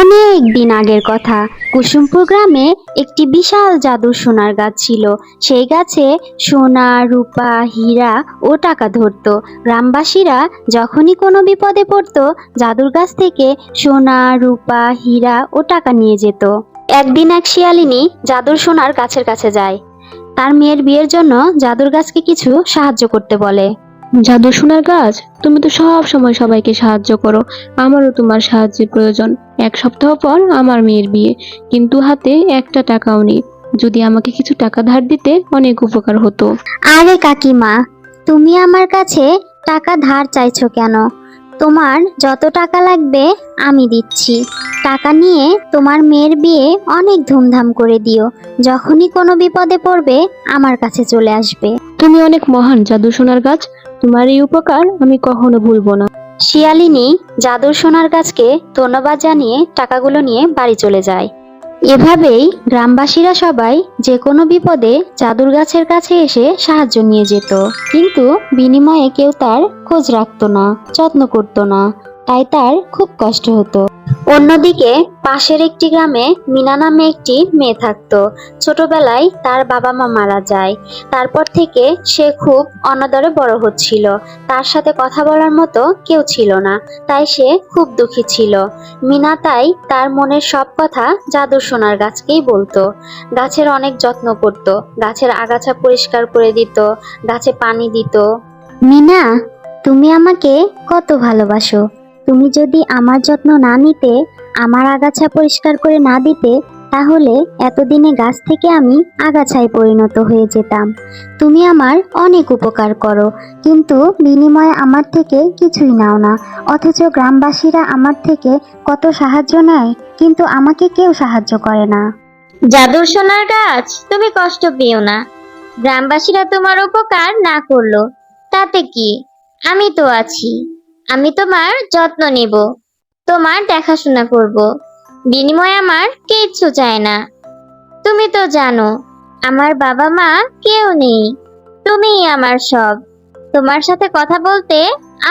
অনেক দিন আগের কথা। কুসুমপুর গ্রামে একটি বিশাল জাদুর সোনার গাছ ছিল। সেই গাছে সোনা, রূপা, হীরা ও টাকা ধরতো। গ্রামবাসীরা যখনই কোনো বিপদে পড়তো, জাদুর গাছ থেকে সোনা, রূপা, হীরা ও টাকা নিয়ে যেত। একদিন এক শিয়ালিনী জাদুর সোনার গাছের কাছে যায়। তার মেয়ের বিয়ের জন্য জাদুর গাছকে কিছু সাহায্য করতে বলে। জাদু সোনার গাছ, তুমি তো সব সময় সবাইকে সাহায্য করো। আমারও তোমার সাহায্যের প্রয়োজন। 1 সপ্তাহ পর আমার মেয়ের বিয়ে, কিন্তু হাতে একটা টাকাও নেই। যদি আমাকে কিছু টাকা ধার দিতে অনেক উপকার হতো। আরে কাকিমা, তুমি আমার কাছে টাকা ধার চাইছো কেন? তোমার যত টাকা লাগবে আমি দিচ্ছি। টাকা নিয়ে তোমার মেয়ের বিয়ে অনেক ধুমধাম করে দিও। যখনই কোনো বিপদে পড়বে আমার কাছে চলে আসবে। তুমি অনেক মহান জাদু সোনার গাছ, তোমার এই উপকার আমি কখনো ভুলবো না। শিয়ালিনী জাদুর সোনার গাছকে ধন্যবাদ জানিয়ে টাকাগুলো নিয়ে বাড়ি চলে যায়। এভাবেই গ্রামবাসীরা সবাই যে কোনো বিপদে জাদুর গাছের কাছে এসে সাহায্য নিয়ে যেত, কিন্তু বিনিময়ে কেউ তার খোঁজ রাখতো না, যত্ন করতো না। তাই তার খুব কষ্ট হতো। অন্যদিকে পাশের একটি গ্রামে মিনা নামে একটি মেয়ে থাকতো। ছোটবেলায় তার বাবা মা মারা যায়। তারপর থেকে সে খুব অনাদরে বড় হচ্ছিল। তার সাথে কথা বলার মতো কেউ ছিল না, তাই সে খুব দুঃখী ছিল। মিনা তাই তার মনের সব কথা জাদুর সোনার গাছকেই বলতো। গাছের অনেক যত্ন করত, গাছের আগাছা পরিষ্কার করে দিত, গাছে পানি দিত। মিনা, তুমি আমাকে কত ভালোবাসো। তুমি যদি আমার যত্ন না নিতে, আমার আগাছা পরিষ্কার করে না দিতে, তাহলে এতদিনে গাছ থেকে আমি আগাছায় পরিণত হয়ে যেতাম। তুমি আমার অনেক উপকার করো, কিন্তু বিনিময়ে আমার থেকে কিছুই নাও না। অথচ গ্রামবাসীরা আমার থেকে কত সাহায্য নেয়, কিন্তু আমাকে কেউ সাহায্য করে না। জাদুর সোনার গাছ, তুমি কষ্ট পেও না। গ্রামবাসীরা তোমার উপকার না করলো তাতে কি, আমি তো আছি। আমি তোমার যত্ন নেব, তোমার দেখাশোনা করব। বিনিময়ে আমার কিচ্ছু চাই না। তুমি তো জানো আমার বাবা মা কেউ নেই, তুমিই আমার সব। তোমার সাথে কথা বলতে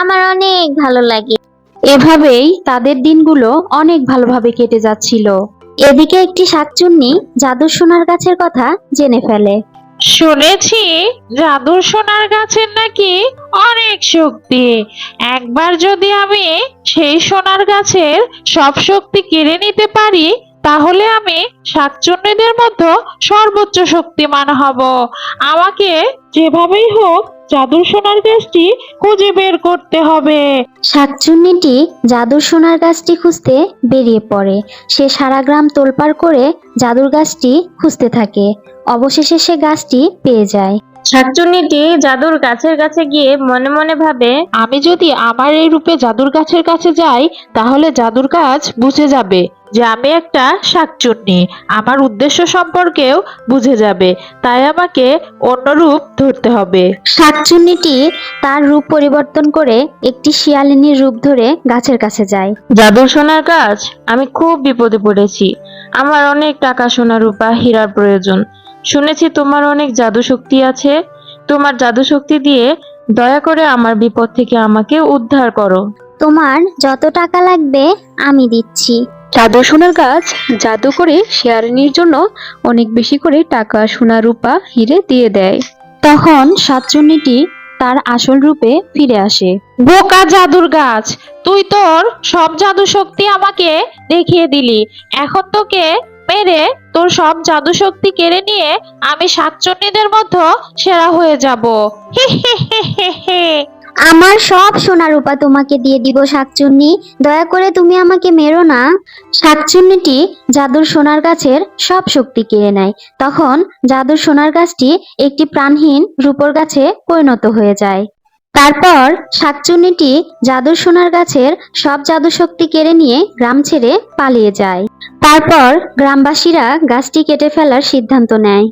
আমার অনেক ভালো লাগে। এভাবেই তাদের দিনগুলো অনেক ভালোভাবে কেটে যাচ্ছিল। এদিকে একটি শাকচুন্নি জাদুর সোনার গাছের কথা জেনে ফেলে। শুনেছি জাদুর সোনার গাছের নাকি অনেক শক্তি। একবার যদি আমি সেই সোনার গাছের সব শক্তি কেড়ে নিতে পারি, তাহলে আমি শাকচুন্নিদের মধ্যে সর্বোচ্চ শক্তিমান হব। আমাকে যেভাবেই হোক জাদুর সোনার গাছটি খুঁজে বের করতে হবে। শাকচুন্নিটি জাদুর সোনার গাছটি খুঁজতে বেরিয়ে পড়ে। সে সারা গ্রাম তোলপাড় করে জাদুর গাছটি খুঁজতে থাকে। অবশেষে সে গাছটি পেয়ে যায়। শাকচুন্নিটি জাদুর গাছের কাছে গিয়ে মনে মনে ভাবে, আমি যদি আমার এই রূপে জাদুর গাছের কাছে যাই, তাহলে জাদুর গাছ বুঝে যাবে যে আমি একটা শাকচুন্নি। আমার উদ্দেশ্য সম্পর্কেও বুঝে যাবে, তাই আমাকে অন্য রূপ ধরতে হবে। শাকচুন্নিটি তার রূপ পরিবর্তন করে একটি শিয়ালিনীর রূপ ধরে গাছের কাছে যায়। জাদুর সোনার গাছ, আমি খুব বিপদে পড়েছি। আমার অনেক টাকা, সোনা, রূপা, হীরার প্রয়োজন। শুনেছি তোমার অনেক জাদু শক্তি আছে। তোমার জাদু শক্তি দিয়ে দয়া করে আমার বিপদ থেকে আমাকে উদ্ধার করো। তোমার যত টাকা লাগবে আমি দিচ্ছি। জাদু সোনার গাছ জাদু করে শিয়ালিনীর জন্য অনেক বেশি করে টাকা, সোনা, রূপা, হিরে দিয়ে দেয়। তখন শাকচুন্নিটি তার আসল রূপে ফিরে আসে। বোকা জাদুর গাছ, তুই তোর সব জাদু শক্তি আমাকে দেখিয়ে দিলি। এখন তোকে মেরে তোর সব জাদু শক্তি কেড়ে নিয়ে আমি শাকচুন্নিদের মধ্যে সেরা হয়ে যাব। হে হে হে হে হে। আমার সব সোনা রূপা তোমাকে দিয়ে দিব শাকচুন্নি, দয়া করে তুমি আমাকে মেরো না। শাকচুন্নিটি জাদুর সোনার গাছের সব শক্তি কেড়ে নেয়। তখন জাদুর সোনার গাছটি একটি প্রাণহীন রূপোর গাছে পরিণত হয়ে যায়। তারপর শাকচুন্নিটি জাদুর সোনার গাছের সব জাদু শক্তি কেড়ে নিয়ে গ্রাম ছেড়ে পালিয়ে যায়। তারপর গ্রামবাসীরা গাছটি কেটে ফেলার সিদ্ধান্ত নেয়।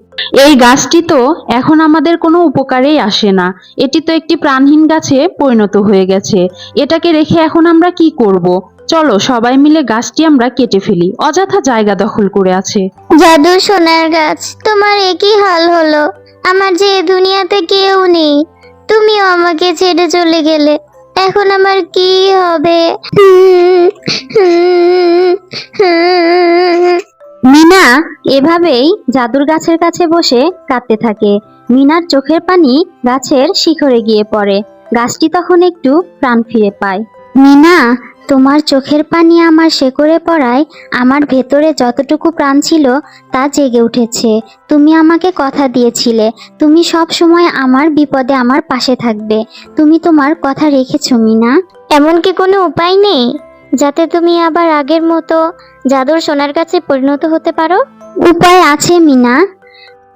এই গাছটি তো এখন আমাদের কোনো উপকারেই আসে না। এটি তো একটি প্রাণহীন গাছে পরিণত হয়ে গেছে। এটাকে রেখে এখন আমরা কি করব? চলো সবাই মিলে গাছটি আমরা কেটে ফেলি, অযথা জায়গা দখল করে আছে। জাদুর সোনার গাছ, তোমার একই হাল হলো। আমার যে এ দুনিয়াতে কেউ নেই, তুমিও আমাকে ছেড়ে চলে গেলে। এখন আমার কি হবে? মিনা এভাবেই জাদুর গাছের কাছে বসে কাঁদতে থাকে। মিনার চোখের পানি গাছের শিখরে গিয়ে পড়ে। গাছটি তখন একটু প্রাণ ফিরে পায়। মিনা, তোমার চোখের পানি আমার শেকড়ে পড়ায় আমার ভেতরে যতটুকু প্রাণ ছিল তা জেগে উঠেছে। তুমি আমাকে কথা দিয়েছিলে তুমি সব সময় আমার বিপদে আমার পাশে থাকবে। তুমি তোমার কথা রেখেছো মিনা। এমন কি কোনো উপায় নেই যাতে তুমি আবার আগের মতো জাদুর সোনার গাছে পরিণত হতে পারো? উপায় আছে মিনা।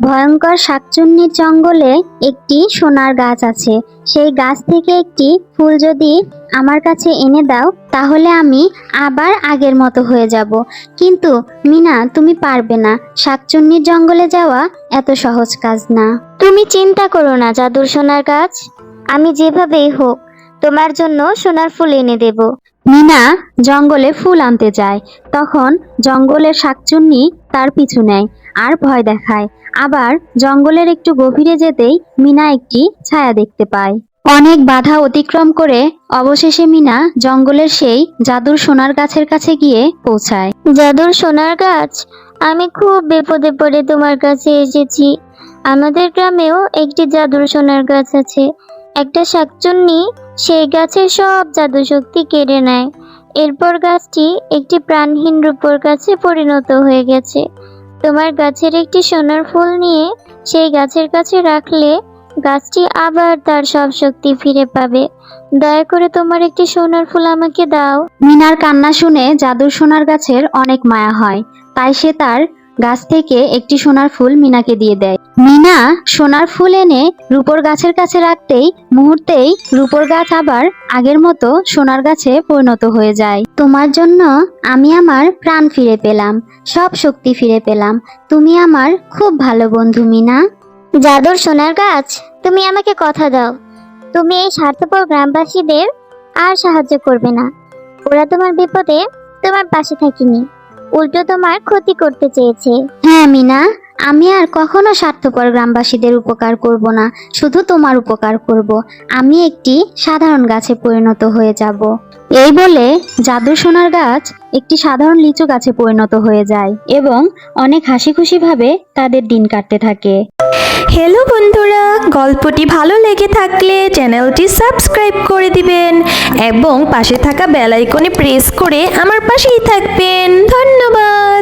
ভয়ঙ্কর শাকচুন্নির জঙ্গলে একটি সোনার গাছ আছে। সেই গাছ থেকে একটি ফুল যদি আমার কাছে এনে দাও তাহলে আমি আবার আগের মতো হয়ে যাব। কিন্তু মিনা, তুমি পারবে না। শাকচুন্নির জঙ্গলে যাওয়া এত সহজ কাজ না। তুমি চিন্তা করো না জাদুর সোনার গাছ, আমি যেভাবেই হোক তোমার জন্য সোনার ফুল এনে দেব। মিনা জঙ্গলে ফুল আনতে যায়। তখন জঙ্গলের শাকচুন্নি তার পিছু নেয় আর ভয় দেখায়। আবার জঙ্গলের একটু গভীরে যেতেই মিনা একটি ছায়া দেখতে পায়। অনেক বাধা অতিক্রম করে অবশেষে মিনা জঙ্গলের সেই জাদুর সোনার গাছের কাছে গিয়ে পৌঁছায়। জাদুর সোনার গাছ, আমি খুব বিপদে পড়ে তোমার কাছে এসেছি। আমাদের গ্রামেও একটি জাদুর সোনার গাছ আছে। একটা শাকচুন্নি সেই গাছের সব জাদু শক্তি কেড়ে নেয়। এরপর গাছটি একটি প্রাণহীন রূপোর গাছে পরিণত হয়ে গেছে। তোমার গাছের একটি সোনার ফুল নিয়ে সেই গাছের কাছে রাখলে গাছটি আবার তার সব শক্তি ফিরে পাবে। দয়া করে তোমার একটি সোনার ফুল আমাকে দাও। মিনার কান্না শুনে জাদুর সোনার গাছের অনেক মায়া হয়। তাই সে তার গাছ থেকে একটি সোনার ফুল মিনাকে দিয়ে দেয়। মিনা সোনার ফুল এনে রূপোর গাছের কাছে রাখতেই মুহূর্তেই রূপোর গাছ আবার আগের মতো সোনার গাছে পরিণত হয়ে যায়। তোমার জন্য আমি আমার প্রাণ ফিরে পেলাম, সব শক্তি ফিরে পেলাম। তুমি আমার খুব ভালো বন্ধু মিনা। জাদুর সোনার গাছ, তুমি আমাকে কথা দাও তুমি এই স্বার্থপর গ্রামবাসীদের আর সাহায্য করবে না। ওরা তোমার বিপদে তোমার পাশে থাকেনি, উল্টো তোমার ক্ষতি করতে চেয়েছে। হ্যাঁ মিনা, আমি আর কখনো স্বার্থপর গ্রামবাসীদের উপকার করব না, শুধু তোমার উপকার করব। আমি একটি সাধারণ গাছে পরিণত হয়ে যাব। এই বলে জাদুর সোনার গাছ একটি সাধারণ লিচু গাছে পরিণত হয়ে যায় এবং অনেক হাসি খুশি ভাবে তাদের দিন কাটতে থাকে। হ্যালো বন্ধুরা, গল্পটি ভালো লেগে থাকলে চ্যানেলটি সাবস্ক্রাইব করে দিবেন এবং পাশে থাকা বেল আইকনে প্রেস করে আমার পাশেই থাকবেন। ধন্যবাদ।